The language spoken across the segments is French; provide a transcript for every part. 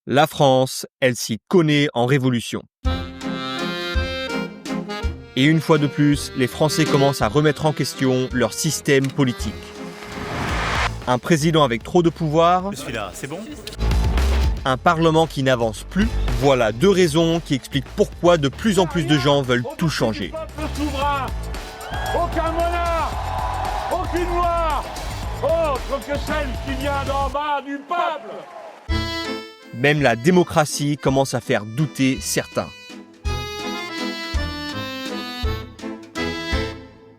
La France, elle s'y connaît en révolution. Et une fois de plus, les Français commencent à remettre en question leur système politique. Un président avec trop de pouvoir, Celui-là, c'est bon ? un parlement qui n'avance plus, voilà deux raisons qui expliquent pourquoi de plus en plus de gens veulent tout changer. Peuple souverain, aucun monarque, aucune loi, autre que celle qui vient d'en bas du peuple. Même la démocratie commence à faire douter certains.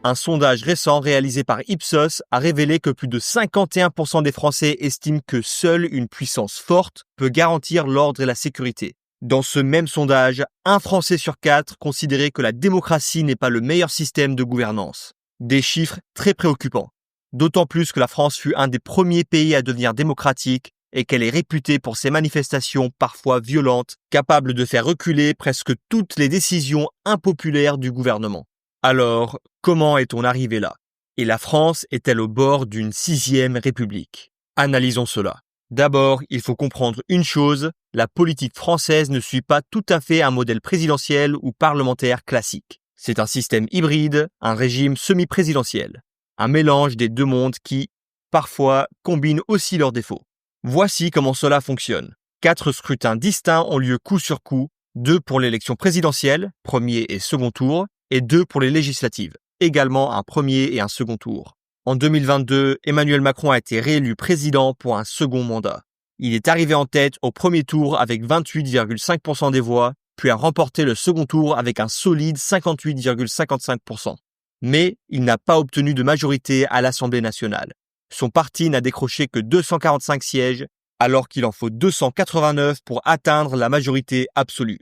Un sondage récent réalisé par Ipsos a révélé que plus de 51% des Français estiment que seule une puissance forte peut garantir l'ordre et la sécurité. Dans ce même sondage, un Français sur 4 considérait que la démocratie n'est pas le meilleur système de gouvernance. Des chiffres très préoccupants. D'autant plus que la France fut un des premiers pays à devenir démocratique et qu'elle est réputée pour ses manifestations parfois violentes, capables de faire reculer presque toutes les décisions impopulaires du gouvernement. Alors, comment est-on arrivé là ? Et la France est-elle au bord d'une 6e république ? Analysons cela. D'abord, il faut comprendre une chose, la politique française ne suit pas tout à fait un modèle présidentiel ou parlementaire classique. C'est un système hybride, un régime semi-présidentiel. Un mélange des deux mondes qui, parfois, combinent aussi leurs défauts. Voici comment cela fonctionne. 4 scrutins distincts ont lieu coup sur coup, 2 pour l'élection présidentielle, premier et second tour, et 2 pour les législatives, également un premier et un second tour. En 2022, Emmanuel Macron a été réélu président pour un second mandat. Il est arrivé en tête au premier tour avec 28,5% des voix, puis a remporté le second tour avec un solide 58,55%. Mais il n'a pas obtenu de majorité à l'Assemblée nationale. Son parti n'a décroché que 245 sièges, alors qu'il en faut 289 pour atteindre la majorité absolue.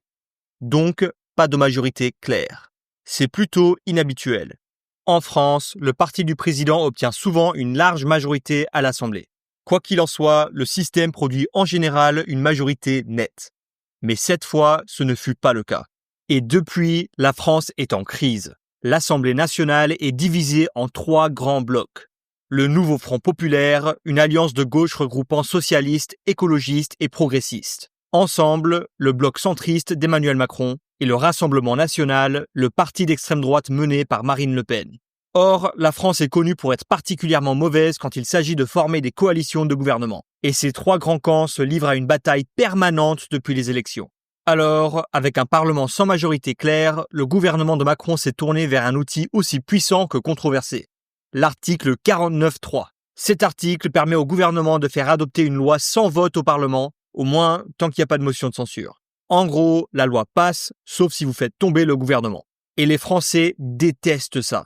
Donc, pas de majorité claire. C'est plutôt inhabituel. En France, le parti du président obtient souvent une large majorité à l'Assemblée. Quoi qu'il en soit, le système produit en général une majorité nette. Mais cette fois, ce ne fut pas le cas. Et depuis, la France est en crise. L'Assemblée nationale est divisée en 3 grands blocs. Le Nouveau Front Populaire, une alliance de gauche regroupant socialistes, écologistes et progressistes. Ensemble, le bloc centriste d'Emmanuel Macron et le Rassemblement national, le parti d'extrême droite mené par Marine Le Pen. Or, la France est connue pour être particulièrement mauvaise quand il s'agit de former des coalitions de gouvernement. Et ces 3 grands camps se livrent à une bataille permanente depuis les élections. Alors, avec un parlement sans majorité claire, le gouvernement de Macron s'est tourné vers un outil aussi puissant que controversé. L'article 49.3. Cet article permet au gouvernement de faire adopter une loi sans vote au Parlement, au moins tant qu'il n'y a pas de motion de censure. En gros, la loi passe, sauf si vous faites tomber le gouvernement. Et les Français détestent ça.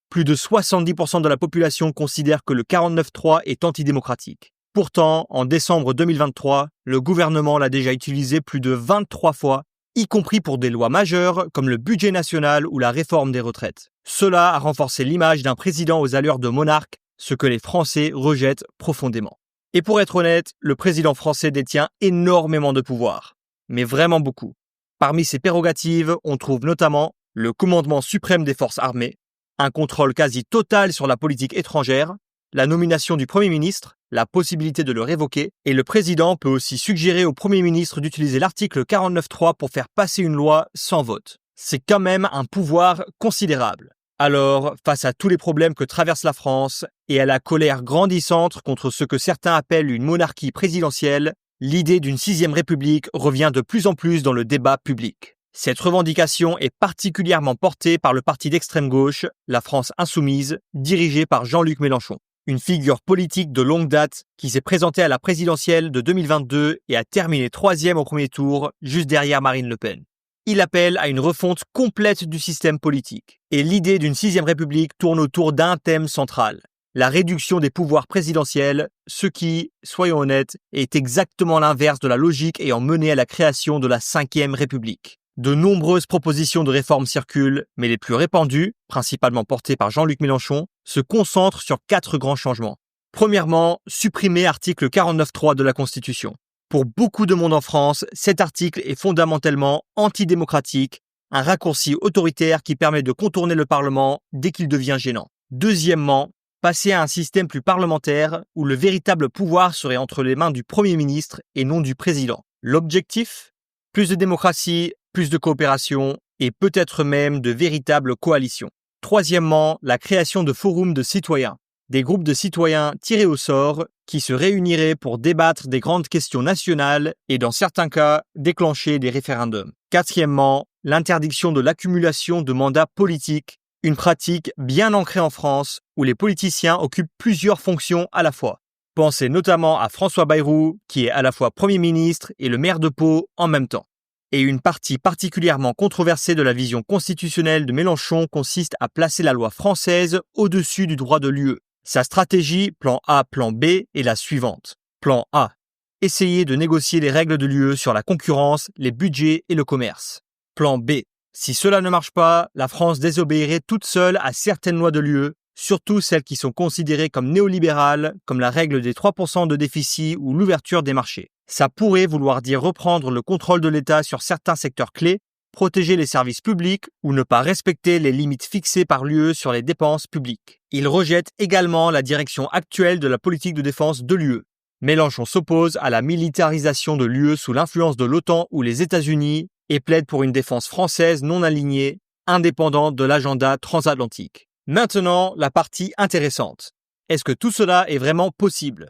Plus de 70% de la population considère que le 49.3 est antidémocratique. Pourtant, en décembre 2023, le gouvernement l'a déjà utilisé plus de 23 fois, y compris pour des lois majeures comme le budget national ou la réforme des retraites. Cela a renforcé l'image d'un président aux allures de monarque, ce que les Français rejettent profondément. Et pour être honnête, le président français détient énormément de pouvoir. Mais vraiment beaucoup. Parmi ses prérogatives, on trouve notamment le commandement suprême des forces armées, un contrôle quasi total sur la politique étrangère, la nomination du Premier ministre, la possibilité de le révoquer, et le président peut aussi suggérer au Premier ministre d'utiliser l'article 49.3 pour faire passer une loi sans vote. C'est quand même un pouvoir considérable. Alors, face à tous les problèmes que traverse la France et à la colère grandissante contre ce que certains appellent une monarchie présidentielle, l'idée d'une 6e république revient de plus en plus dans le débat public. Cette revendication est particulièrement portée par le parti d'extrême gauche, la France insoumise, dirigé par Jean-Luc Mélenchon. Une figure politique de longue date qui s'est présentée à la présidentielle de 2022 et a terminé 3e au premier tour, juste derrière Marine Le Pen. Il appelle à une refonte complète du système politique. Et l'idée d'une 6e république tourne autour d'un thème central, la réduction des pouvoirs présidentiels, ce qui, soyons honnêtes, est exactement l'inverse de la logique ayant mené à la création de la 5e république. De nombreuses propositions de réforme circulent, mais les plus répandues, principalement portées par Jean-Luc Mélenchon, se concentrent sur 4 grands changements. Premièrement, supprimer article 49.3 de la Constitution. Pour beaucoup de monde en France, cet article est fondamentalement antidémocratique, un raccourci autoritaire qui permet de contourner le Parlement dès qu'il devient gênant. Deuxièmement, passer à un système plus parlementaire où le véritable pouvoir serait entre les mains du Premier ministre et non du Président. L'objectif ? Plus de démocratie, plus de coopération et peut-être même de véritables coalitions. Troisièmement, la création de forums de citoyens. Des groupes de citoyens tirés au sort qui se réuniraient pour débattre des grandes questions nationales et dans certains cas, déclencher des référendums. Quatrièmement, l'interdiction de l'accumulation de mandats politiques, une pratique bien ancrée en France où les politiciens occupent plusieurs fonctions à la fois. Pensez notamment à François Bayrou, qui est à la fois Premier ministre et le maire de Pau en même temps. Et une partie particulièrement controversée de la vision constitutionnelle de Mélenchon consiste à placer la loi française au-dessus du droit de l'UE. Sa stratégie, plan A, plan B, est la suivante. Plan A. Essayer de négocier les règles de l'UE sur la concurrence, les budgets et le commerce. Plan B. Si cela ne marche pas, la France désobéirait toute seule à certaines lois de l'UE, surtout celles qui sont considérées comme néolibérales, comme la règle des 3% de déficit ou l'ouverture des marchés. Ça pourrait vouloir dire reprendre le contrôle de l'État sur certains secteurs clés, protéger les services publics ou ne pas respecter les limites fixées par l'UE sur les dépenses publiques. Il rejette également la direction actuelle de la politique de défense de l'UE. Mélenchon s'oppose à la militarisation de l'UE sous l'influence de l'OTAN ou les États-Unis et plaide pour une défense française non alignée, indépendante de l'agenda transatlantique. Maintenant, la partie intéressante. Est-ce que tout cela est vraiment possible ?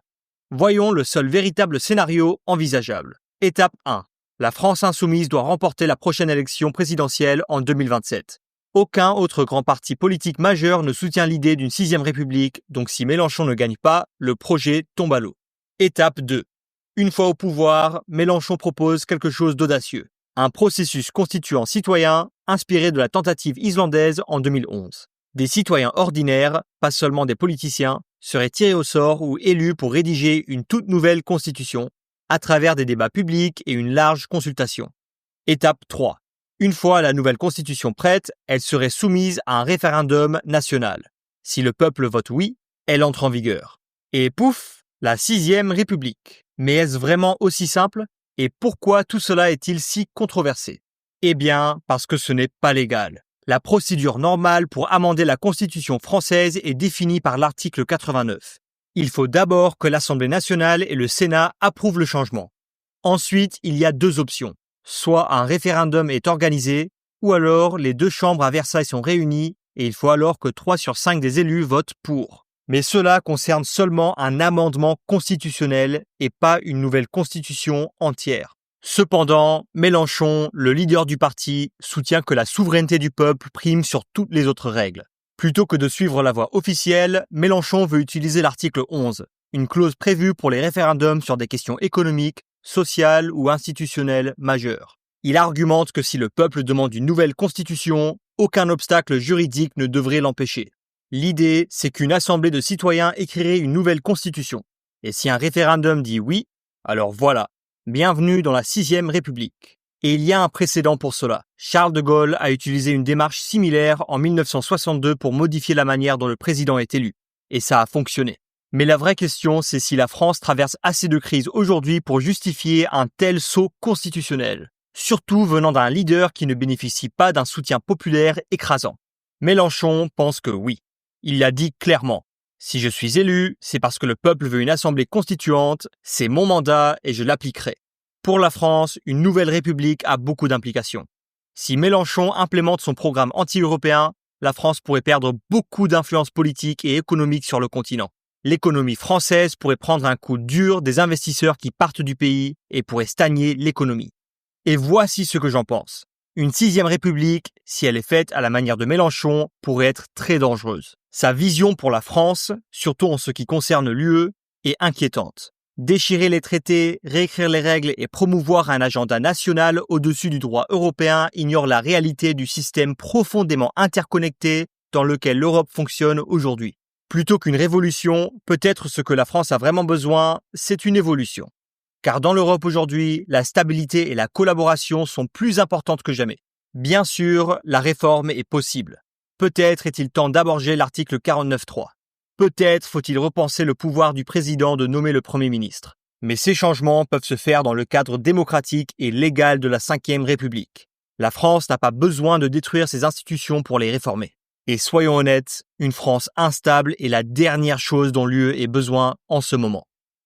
Voyons le seul véritable scénario envisageable. Étape 1. La France insoumise doit remporter la prochaine élection présidentielle en 2027. Aucun autre grand parti politique majeur ne soutient l'idée d'une 6e République, donc si Mélenchon ne gagne pas, le projet tombe à l'eau. Étape 2. Une fois au pouvoir, Mélenchon propose quelque chose d'audacieux. Un processus constituant citoyen inspiré de la tentative islandaise en 2011. Des citoyens ordinaires, pas seulement des politiciens, seraient tirés au sort ou élus pour rédiger une toute nouvelle constitution, à travers des débats publics et une large consultation. Étape 3. Une fois la nouvelle constitution prête, elle serait soumise à un référendum national. Si le peuple vote oui, elle entre en vigueur. Et pouf, la 6e République. Mais est-ce vraiment aussi simple ? Et pourquoi tout cela est-il si controversé ? Eh bien, parce que ce n'est pas légal. La procédure normale pour amender la Constitution française est définie par l'article 89. Il faut d'abord que l'Assemblée nationale et le Sénat approuvent le changement. Ensuite, il y a 2 options. Soit un référendum est organisé, ou alors les 2 chambres à Versailles sont réunies et il faut alors que 3 sur 5 des élus votent pour. Mais cela concerne seulement un amendement constitutionnel et pas une nouvelle constitution entière. Cependant, Mélenchon, le leader du parti, soutient que la souveraineté du peuple prime sur toutes les autres règles. Plutôt que de suivre la voie officielle, Mélenchon veut utiliser l'article 11, une clause prévue pour les référendums sur des questions économiques, sociales ou institutionnelles majeures. Il argumente que si le peuple demande une nouvelle constitution, aucun obstacle juridique ne devrait l'empêcher. L'idée, c'est qu'une assemblée de citoyens écrirait une nouvelle constitution. Et si un référendum dit oui, alors voilà, bienvenue dans la 6e République. Et il y a un précédent pour cela. Charles de Gaulle a utilisé une démarche similaire en 1962 pour modifier la manière dont le président est élu. Et ça a fonctionné. Mais la vraie question, c'est si la France traverse assez de crises aujourd'hui pour justifier un tel saut constitutionnel. Surtout venant d'un leader qui ne bénéficie pas d'un soutien populaire écrasant. Mélenchon pense que oui. Il l'a dit clairement. Si je suis élu, c'est parce que le peuple veut une assemblée constituante, c'est mon mandat et je l'appliquerai. Pour la France, une nouvelle république a beaucoup d'implications. Si Mélenchon implémente son programme anti-européen, la France pourrait perdre beaucoup d'influence politique et économique sur le continent. L'économie française pourrait prendre un coup dur des investisseurs qui partent du pays et pourrait stagner l'économie. Et voici ce que j'en pense. Une 6e République, si elle est faite à la manière de Mélenchon, pourrait être très dangereuse. Sa vision pour la France, surtout en ce qui concerne l'UE, est inquiétante. Déchirer les traités, réécrire les règles et promouvoir un agenda national au-dessus du droit européen ignore la réalité du système profondément interconnecté dans lequel l'Europe fonctionne aujourd'hui. Plutôt qu'une révolution, peut-être ce que la France a vraiment besoin, c'est une évolution. Car dans l'Europe aujourd'hui, la stabilité et la collaboration sont plus importantes que jamais. Bien sûr, la réforme est possible. Peut-être est-il temps d'aborger l'article 49.3. Peut-être faut-il repenser le pouvoir du président de nommer le Premier ministre. Mais ces changements peuvent se faire dans le cadre démocratique et légal de la 5e République. La France n'a pas besoin de détruire ses institutions pour les réformer. Et soyons honnêtes, une France instable est la dernière chose dont l'UE ait besoin en ce moment.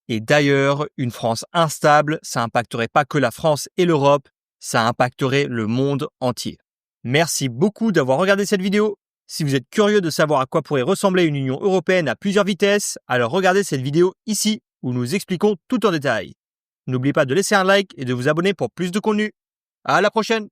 Et d'ailleurs, une France instable, ça impacterait pas que la France et l'Europe, ça impacterait le monde entier. Merci beaucoup d'avoir regardé cette vidéo. Si vous êtes curieux de savoir à quoi pourrait ressembler une Union européenne à plusieurs vitesses, alors regardez cette vidéo ici où nous expliquons tout en détail. N'oubliez pas de laisser un like et de vous abonner pour plus de contenu. À la prochaine!